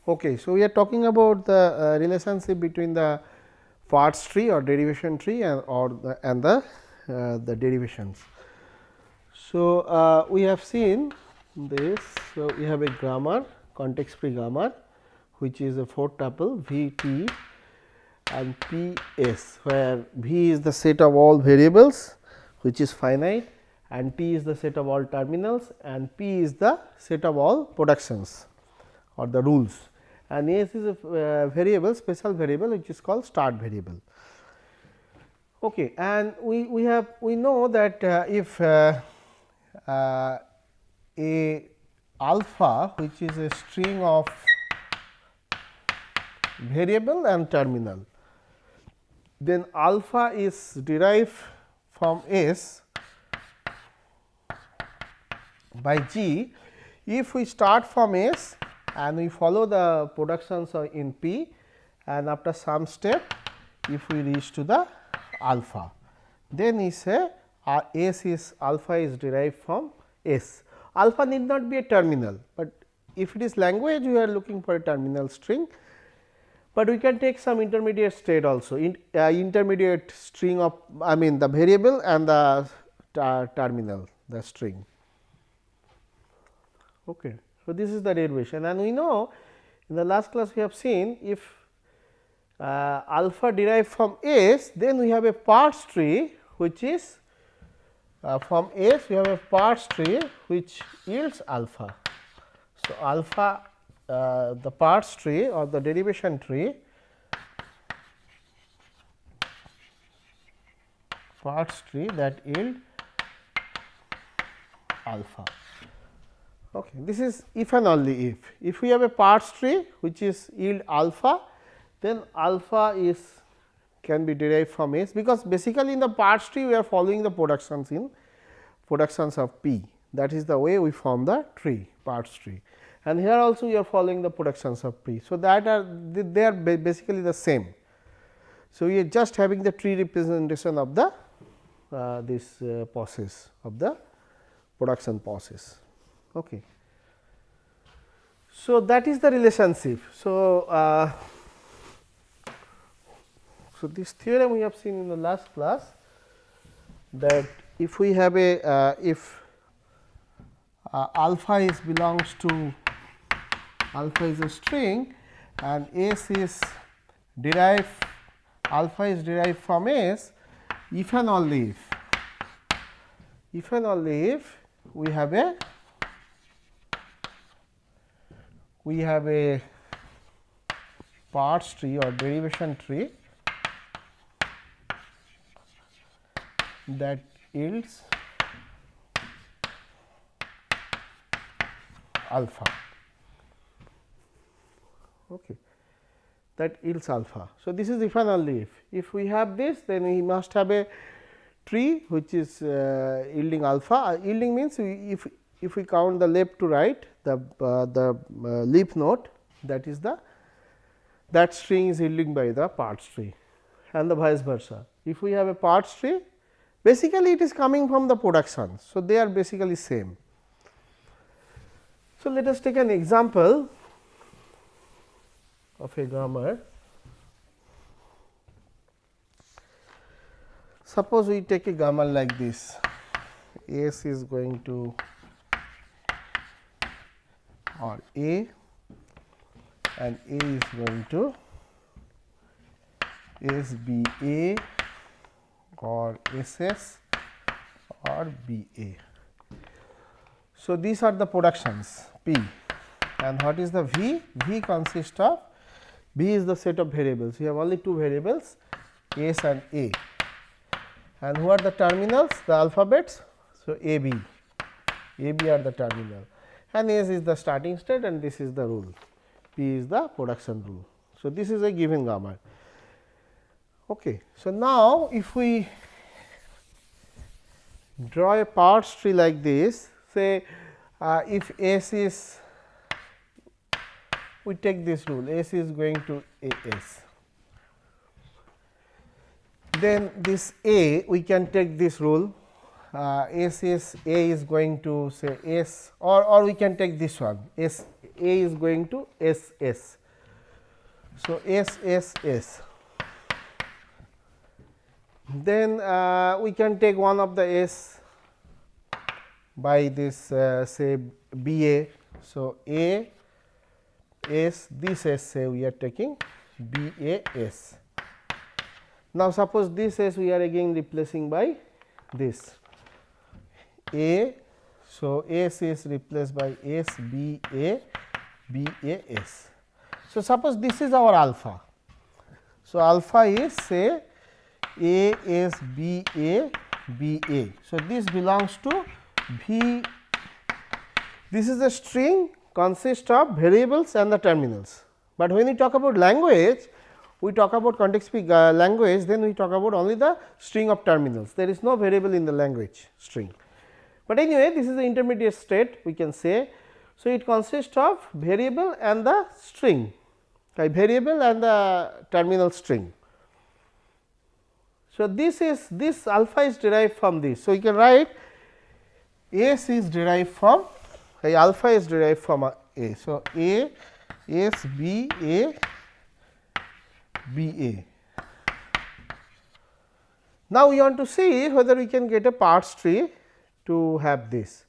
Okay, so we are talking about the relationship between the parse tree or derivation tree and the derivations. So, we have seen this. So, we have a grammar, context free grammar, which is a 4 tuple V T and P S, where V is the set of all variables which is finite, and T is the set of all terminals, and P is the set of all productions or the rules, and S is a variable, special variable, which is called start variable. Okay, and we know that if a alpha, which is a string of variable and terminal, then alpha is derived from S by G if we start from S and we follow the productions in P, and after some step if we reach to the alpha, then we say S is alpha is derived from S. Alpha need not be a terminal, but if it is language we are looking for a terminal string, but we can take some intermediate state also, intermediate string of the variable and the terminal, the string. Okay. So, this is the derivation, and we know in the last class we have seen if alpha derived from S, then we have a parse tree which is from S we have a parse tree which yields alpha. So, alpha the parse tree or the derivation tree, parse tree that yield alpha. Okay. This is if and only if. If we have a parse tree which is yield alpha, then alpha is can be derived from S, because basically in the parse tree we are following the productions of P, that is the way we form the tree, parse tree, and here also we are following the productions of P. So, that they are basically the same. So, we are just having the tree representation of the this process of the production process. Okay. So, that is the relationship. So, so this theorem we have seen in the last class, that if we have a if alpha is belongs to alpha is a string and S is derived, alpha is derived from S, if and only if we have a parse tree or derivation tree that yields alpha. Okay. That yields alpha. So, this is if and only if. If we have this, then we must have a tree which is yielding alpha. Yielding means if we count the left to right, the leaf node, that is that string is yielding by the parse tree, and the vice versa. If we have a parse tree, basically it is coming from the production. So, they are basically same. So, let us take an example of a grammar. Suppose we take a grammar like this, S is going to or A and A is going to S B A or S S or B A. So, these are the productions P, and what is the V? V consists of, V is the set of variables, we have only two variables S and A, and who are the terminals? The alphabets. So, A B are the terminal, and S is the starting state, and this is the rule, P is the production rule. So, this is a given grammar. Okay. So, now if we draw a parse tree like this, say if S is, we take this rule, S is going to A S, then this A we can take this rule, S is A is going to say S, or we can take this one, S A is going to S S. So, S S S. Then we can take one of the S by this say B A. So, A S, this S say we are taking B A S. Now, suppose this S we are again replacing by this A. So, S is replaced by S B A B A S. So, suppose this is our alpha. So, alpha is say A S B A B A. So, this belongs to V. This is a string consists of variables and the terminals, but when we talk about language, we talk about context free language, then we talk about only the string of terminals. There is no variable in the language string, but anyway this is the intermediate state we can say. So, it consists of variable and the string, variable and the terminal string. So, this alpha is derived from this. So, you can write S is derived from alpha is derived from A. So, A S B A B A. Now, we want to see whether we can get a parse tree to have this.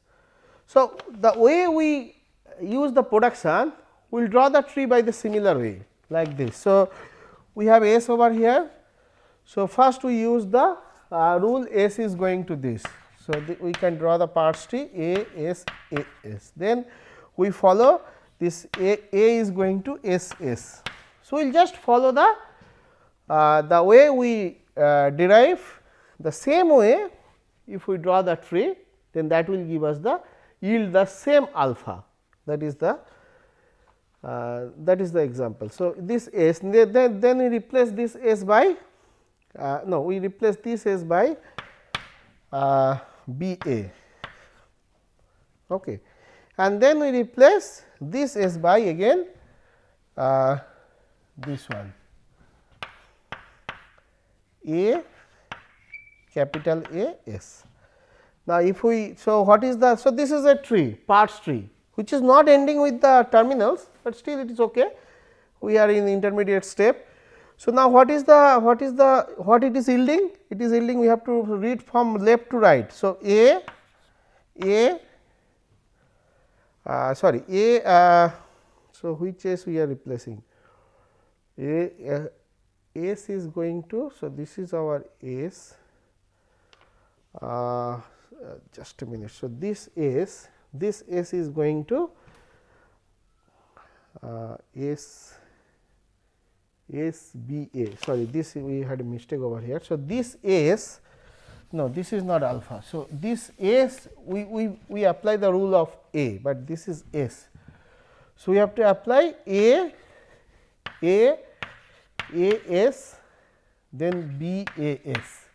So, the way we use the production, we will draw the tree by the similar way like this. So, we have S over here. So, first we use the rule S is going to this. So, we can draw the parse tree A S A S. Then we follow this A is going to S S. So, we will just follow the way we derive the same way. If we draw the tree, then that will give us the yield the same alpha, that is the example. So, this S, then we replace this S by no, we replace this S by B A, okay. And then we replace this S by again this one A, capital A S. Now, if we, so what is the, so this is a tree, parse tree, which is not ending with the terminals, but still it is okay. We are in intermediate step. So, now what is what it is yielding? It is yielding, we have to read from left to right. So, sorry so which S we are replacing? S is going to, so this is our S, just a minute. So, this S is going to S B A, sorry, this we had a mistake over here. So, this S, no, this is not alpha. So, this S we apply the rule of A, but this is S. So, we have to apply A S, then B A S.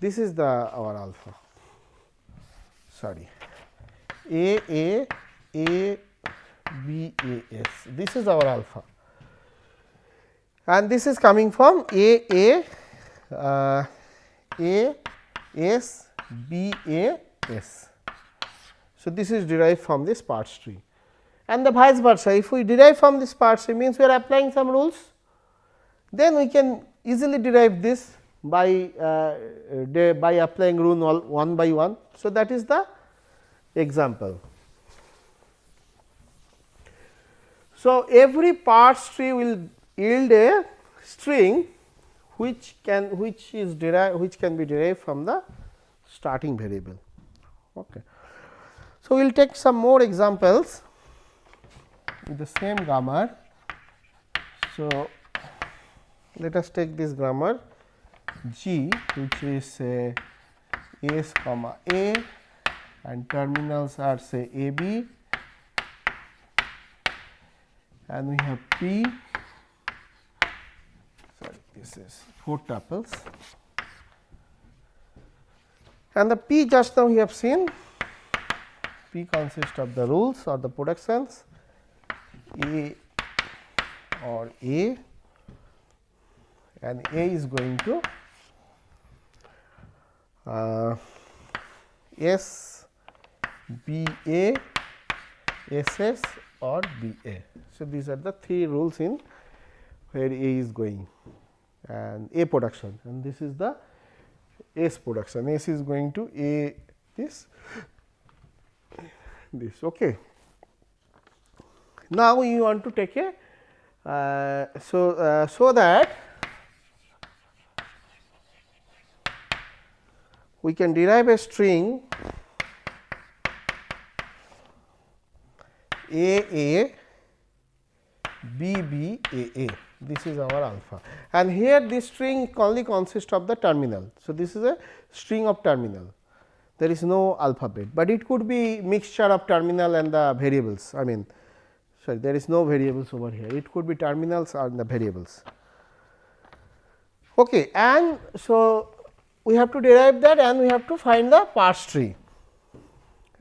This is our alpha, sorry, A B A S. This is our alpha, and this is coming from A S B A S. So, this is derived from this parse tree, and the vice versa. If we derive from this parse tree, means we are applying some rules, then we can easily derive this by applying rule one by one. So, that is the example. So, every parse tree will yield a string which can be derived from the starting variable. Okay. So, we will take some more examples with the same grammar. So, let us take this grammar G, which is S comma A, and terminals are say A B, and we have P, sorry, this is 4 tuples, and the P just now we have seen, P consists of the rules or the productions A or A, and A is going to S B A S S or B A. So, these are the three rules in where A is going and A production, and this is the S production. S is going to A this. Okay. Now, we want to take a so that we can derive a string A B B A. This is our alpha, and here this string only consists of the terminal. So, this is a string of terminal, there is no alphabet, but it could be mixture of terminal and the variables. I mean, sorry, there is no variables over here, it could be terminals or the variables. Okay, and so we have to derive that, and we have to find the parse tree,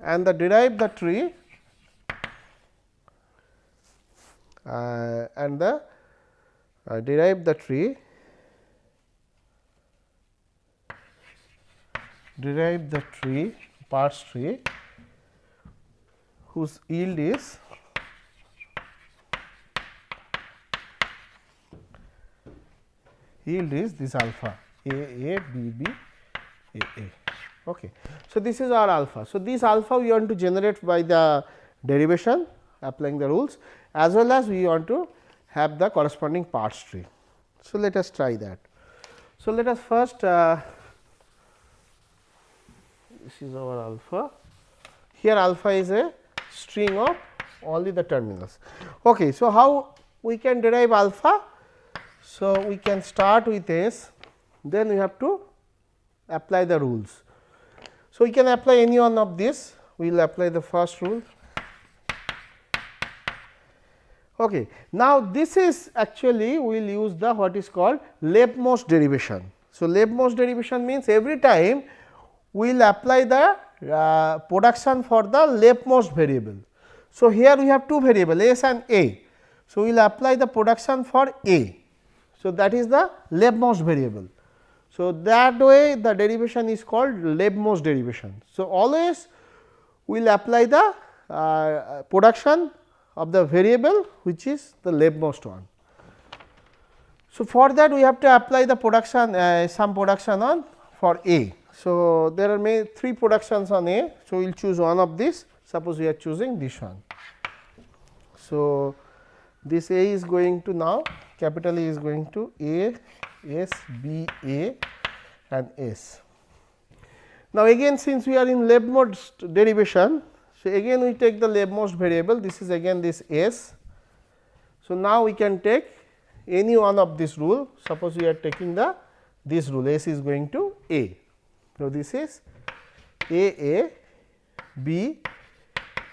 and derive the tree and derive the tree, parse tree, whose yield is this alpha A B B A. Okay. So, this is our alpha. So, this alpha we want to generate by the derivation applying the rules, as well as we want to have the corresponding parse tree. So, let us try that. So, let us first this is our alpha. Here alpha is a string of only the terminals. Okay. So, how we can derive alpha? So, we can start with S, then we have to apply the rules. So, we can apply any one of this, we will apply the first rule. Okay. Now, this is actually we will use the what is called leftmost derivation. So, leftmost derivation means every time we will apply the production for the leftmost variable. So, here we have two variables S and A. So, we will apply the production for A. So, that is the leftmost variable. So, that way the derivation is called leftmost derivation. So, always we will apply the production of the variable which is the leftmost one. So, for that we have to apply the production some production on for A. So, there are three productions on A. So, we will choose one of this, suppose we are choosing this one. So, this A is going to now capital A is going to A S B A and S. Now, again since we are in leftmost derivation, so again we take the leftmost variable, this is again this S. So, now we can take any one of this rule, suppose we are taking this rule S is going to A. So, this is A B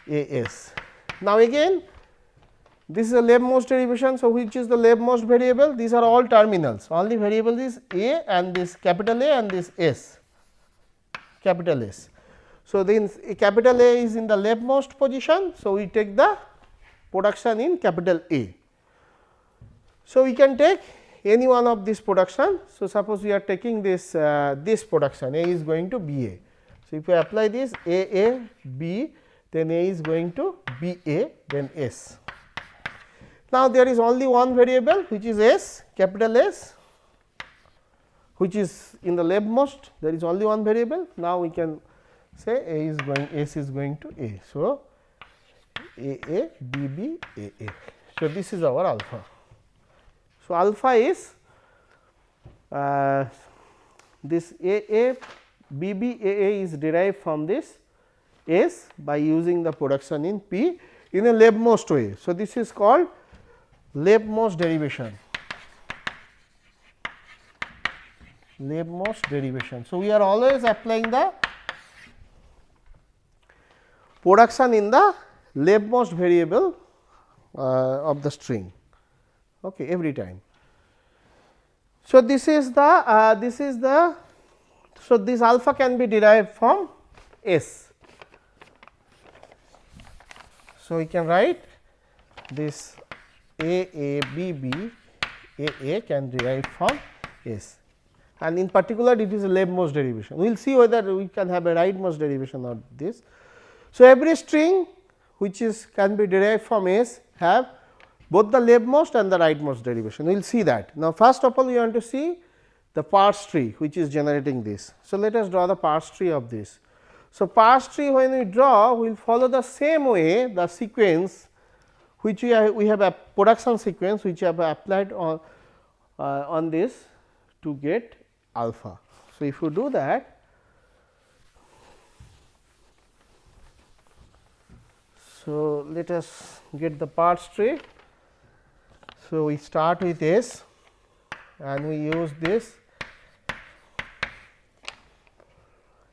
A S. Now, again this is a leftmost derivation. So, which is the leftmost variable? These are all terminals, only variable is A and this capital A and this S, capital S. So, then capital A is in the leftmost position. So, we take the production in capital A. So, we can take any one of this production. So, suppose we are taking this this production, A is going to B A. So, if we apply this A B, then A is going to B A, then S. Now, there is only one variable which is S, capital S, which is in the leftmost, there is only one variable. Now, we can say S is going to A. So, A B B A. So, this is our alpha. So, alpha is this A B B A is derived from this S by using the production in P in a leftmost way. So, this is called leftmost derivation. Leftmost derivation. So, we are always applying the production in the leftmost variable of the string, okay, every time. So, this is the so this alpha can be derived from S. So, we can write this A B B A can derive from S, and in particular it is a leftmost derivation. We will see whether we can have a rightmost derivation of this. So, every string which is can be derived from S have both the leftmost and the rightmost derivation. We will see that. Now, first of all we want to see the parse tree which is generating this. So, let us draw the parse tree of this. So, parse tree when we draw we will follow the same way the sequence which we have a production sequence which we have applied on this to get alpha. So, if you do that, so let us get the parse tree. So, we start with S and we use this,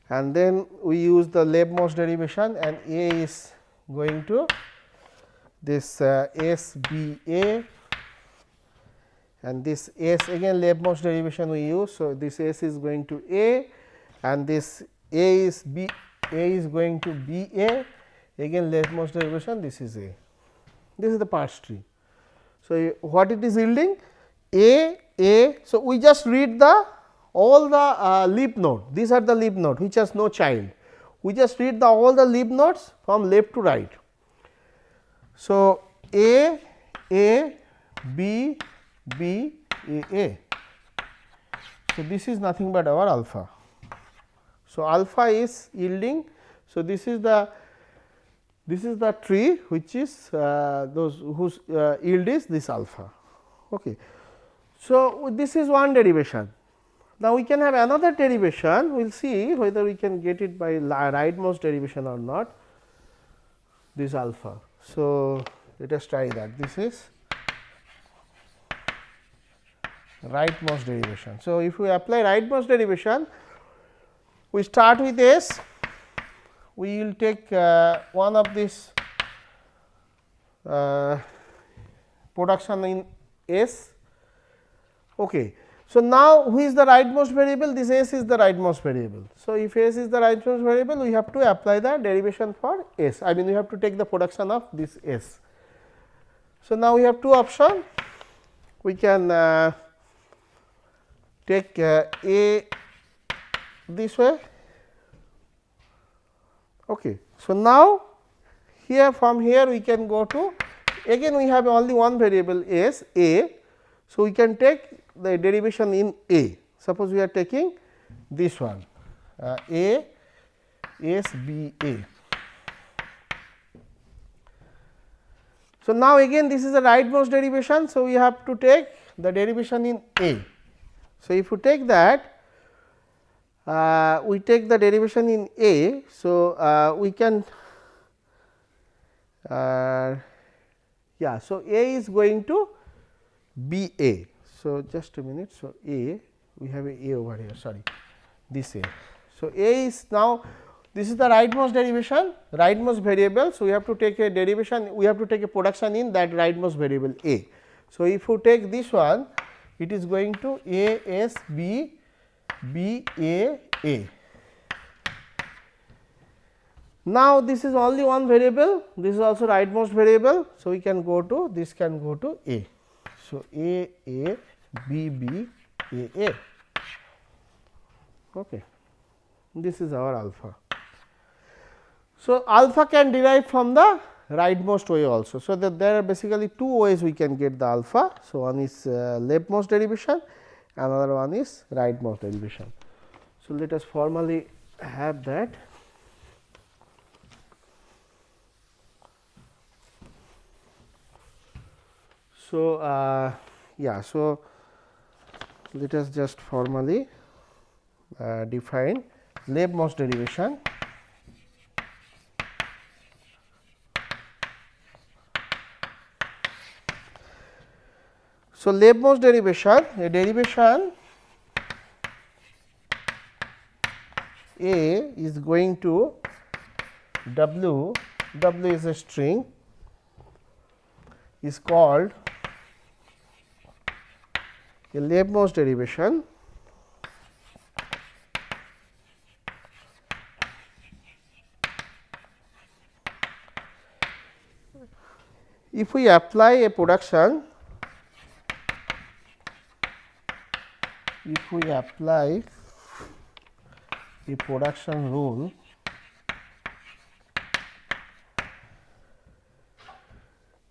and then we use the leftmost derivation, and A is going to this S B A, and this S again leftmost derivation we use. So, this S is going to A, and this A is going to B A, again leftmost derivation, this is A. This is the parse tree. So, what it is yielding? A. So, we just read the all the leaf node, these are the leaf node which has no child. We just read the all the leaf nodes from left to right. So, A, B, B, A. So, this is nothing but our alpha. So, alpha is yielding. So, this is the tree which is those whose yield is this alpha. Okay. So, this is one derivation. Now, we can have another derivation, we will see whether we can get it by rightmost derivation or not, this alpha. So, let us try that. This is rightmost derivation. So, if we apply rightmost derivation, we start with S, we will take one of this production in S. Okay. So, now who is the rightmost variable? This S is the rightmost variable. So, if S is the rightmost variable, we have to apply the derivation for S. I mean, we have to take the production of this S. So, now we have two options. We can take A this way. Okay. So, now here from here we can go to, again we have only one variable S, A. So, we can take the derivation in A. Suppose we are taking this one A S B A. So, now again this is the rightmost derivation. So, we have to take the derivation in A. So, if you take that, we take the derivation in A. So, we can so A is going to B A. So, just a minute. So, A, we have a over here, sorry, this A. So, A is now, this is the rightmost derivation, rightmost variable. So, we have to take a derivation, we have to take a production in that rightmost variable A. So, if you take this one, it is going to A S B B A A. Now, this is only one variable, this is also rightmost variable. So, we can go to, this can go to A. So, A B B A. Okay. This is our alpha. So, alpha can derive from the rightmost way also. So, that there are basically two ways we can get the alpha. So, one is leftmost derivation, another one is rightmost derivation. So, let us formally have that. So, so let us just formally define leftmost derivation. So, leftmost derivation, a derivation A is going to W is a string, is called a leftmost derivation. If we apply a production, rule,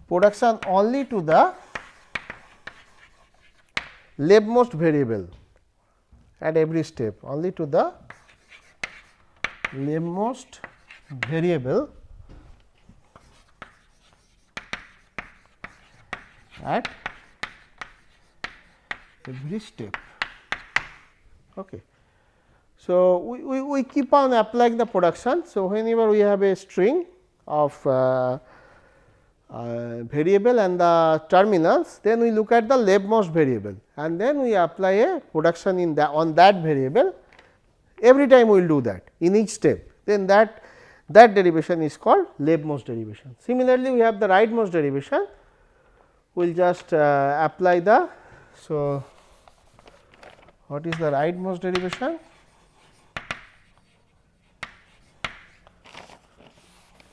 production only to the leftmost variable at every step, only to the leftmost variable at every step. Okay. So, we keep on applying the production. So, whenever we have a string of variable and the terminals, then we look at the leftmost variable and then we apply a production in that on that variable. Every time we will do that in each step, then that derivation is called leftmost derivation. Similarly, we have the rightmost derivation. We will just apply the. So, what is the rightmost derivation?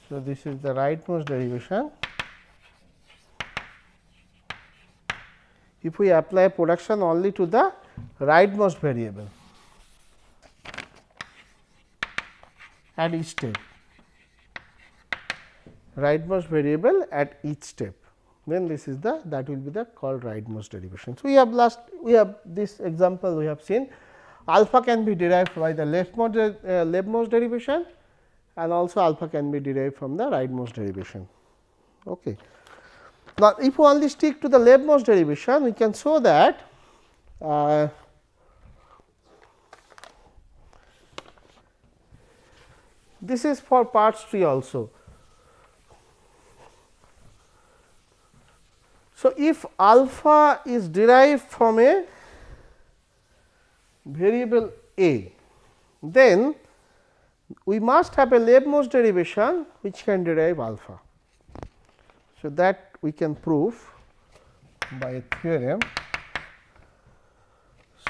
So, this is the rightmost derivation. If we apply production only to the rightmost variable at each step, rightmost variable at each step, then this is the that will be the called rightmost derivation. So, we have this example we have seen alpha can be derived by the leftmost derivation and also alpha can be derived from the rightmost derivation. Okay. Now, if we only stick to the leftmost derivation, we can show that this is for Parse tree also. So, if alpha is derived from a variable a, then we must have a leftmost derivation which can derive alpha. So, that we can prove by a theorem.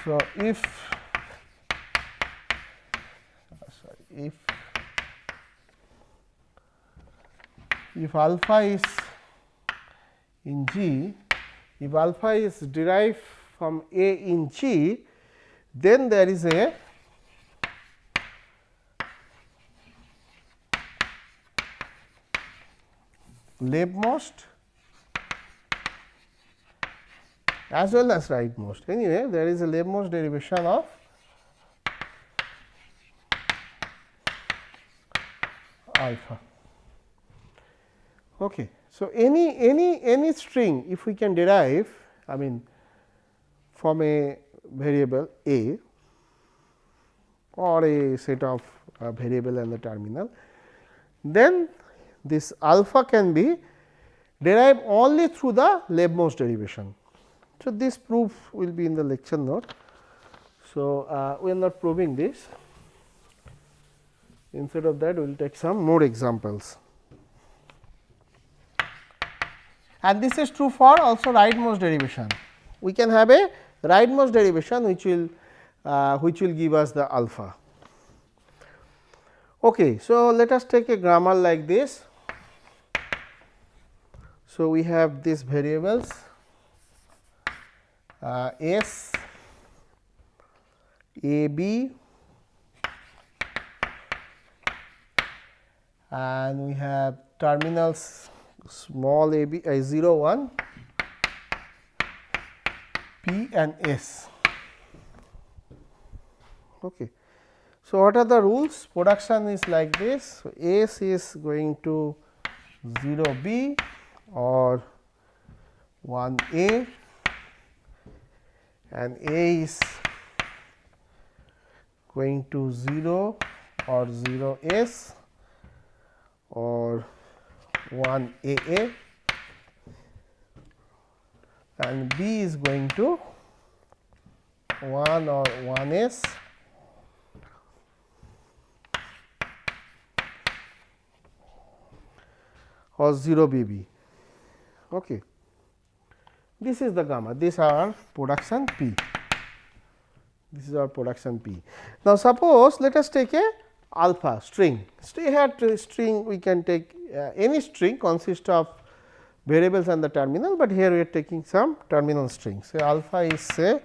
So, if alpha is in G, if alpha is derived from A in G, then there is a leftmost as well as rightmost. Anyway, there is a leftmost derivation of alpha. Okay. So, any string if we can derive, I mean from a variable a or a set of variable and the terminal, then this alpha can be derived only through the leftmost derivation. So, this proof will be in the lecture note. So, we are not proving this. Instead of that, we will take some more examples. And this is true for also rightmost derivation. We can have a rightmost derivation which will give us the alpha. Okay. So, let us take a grammar like this. So, we have these variables S, A, B, and we have terminals small a b 0 1, P and S. Okay. So, what are the rules? Production is like this. So, S is going to 0 B or 1 A, and A is going to 0 or 0 S or 1 AA, and B is going to 1 or 1 S or 0 BB. Okay. This is the gamma, these are our production P, this is our production P. Now, suppose let us take a alpha string, string we can take any string consists of variables and the terminal, but here we are taking some terminal strings. So, alpha is say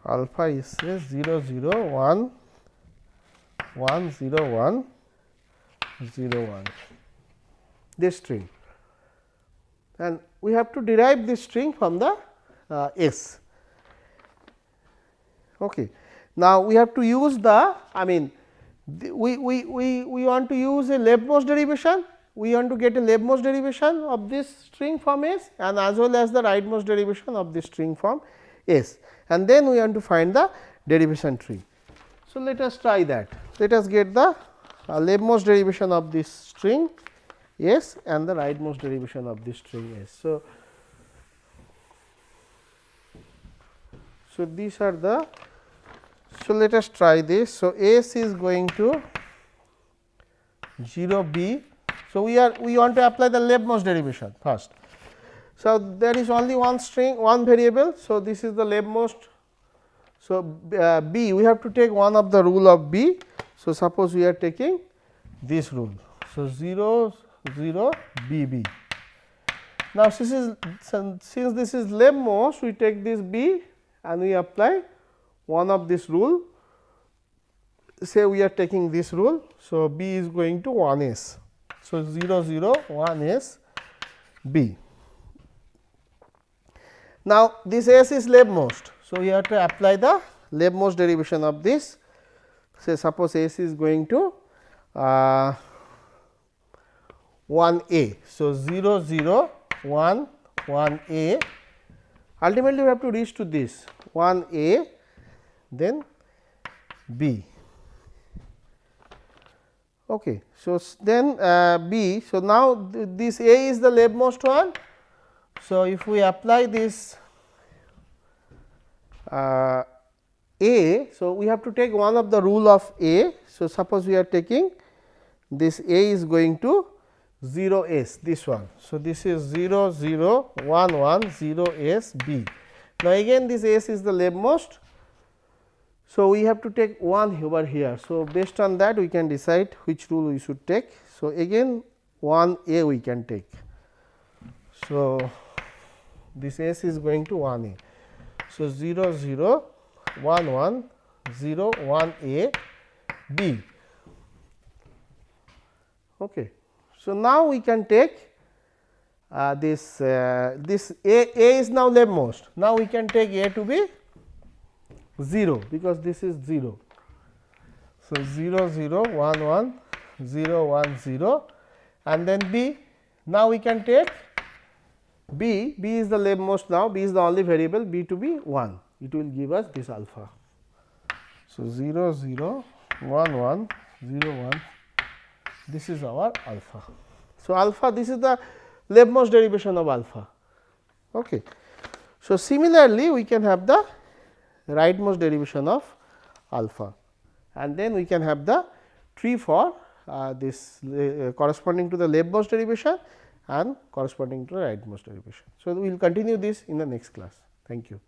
alpha is say 0 0 1 1 0 1 0 1, this string, and we have to derive this string from the S. Okay. Now, we have to use the, I mean we want to use a leftmost derivation, we want to get a leftmost derivation of this string from S and as well as the rightmost derivation of this string from S, and then we want to find the derivation tree. So, let us try that. Let us get the leftmost derivation of this string S and the rightmost derivation of this string S. So, these are the, so let us try this. So, S is going to 0 B. So, we want to apply the leftmost derivation first. So, there is only one string, one variable. So, this is the leftmost. So, B, we have to take one of the rule of B. So, suppose we are taking this rule. So, 0 0 B B. Now, since this is leftmost, we take this B and we apply one of this rule. Say we are taking this rule. So, B is going to 1 S. So, 0 0 1 S B. Now, this S is leftmost. So, we have to apply the leftmost derivation of this. Say suppose S is going to 1 A. So, 0 0 1 1 A, ultimately we have to reach to this 1 A, then B. Okay. So, then B. So, now this A is the leftmost one. So, if we apply this A, so we have to take one of the rule of A. So, suppose we are taking this A is going to 0 S, this one. So, this is 0 0 1 1 0 S B. Now, again this S is the leftmost. So, we have to take 1 over here. So, based on that we can decide which rule we should take. So, again 1 A we can take. So, this S is going to 1 A. So, 0 0 1 1 0 1 A B. Okay. So, now we can take this this A is now leftmost. Now, we can take A to be 0 because this is 0. So, 0 0 1 1 0 1 0 and then B. Now, we can take B is the leftmost now, B is the only variable, B to be 1, it will give us this alpha. So, 0 0 1 1 0 1, this is our alpha. So, alpha, this is the leftmost derivation of alpha. Okay. So, similarly, we can have the rightmost derivation of alpha and then we can have the tree for this corresponding to the leftmost derivation and corresponding to the rightmost derivation. So, we will continue this in the next class. Thank you.